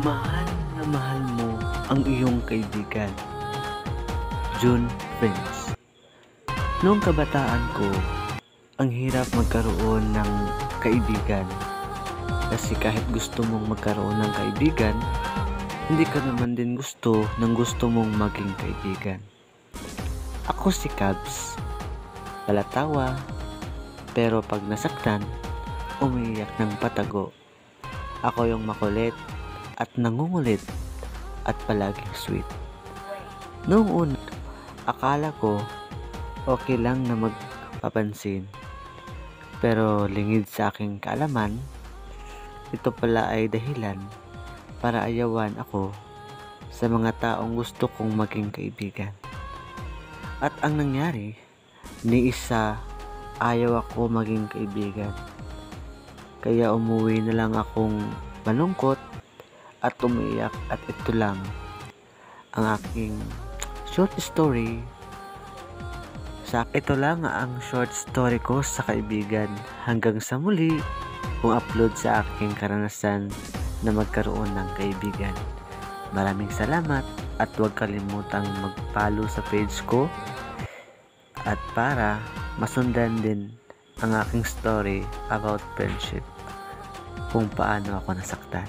Mahal na mahal mo ang iyong kaibigan. June Prince. Noong kabataan ko, ang hirap magkaroon ng kaibigan. Kasi kahit gusto mong magkaroon ng kaibigan, hindi ka naman din gusto mong maging kaibigan. Ako si Cabs. Palatawa, pero pag nasaktan, umiiyak ng patago. Ako yung makulit at nangungulit at palaging sweet. Noong una, akala ko okay lang na magpapansin. Pero lingid sa aking kaalaman, ito pala ay dahilan para ayawan ako sa mga taong gusto kong maging kaibigan. At ang nangyari, ni isa ayaw ako maging kaibigan. Kaya umuwi na lang akong malungkot at umiyak, at ito lang ang aking short story. Ito lang ang short story ko sa kaibigan. Hanggang sa muli, kung upload sa aking karanasan na magkaroon ng kaibigan. Maraming salamat at huwag kalimutang mag-follow sa page ko at para masundan din ang aking story about friendship, kung paano ako nasaktan.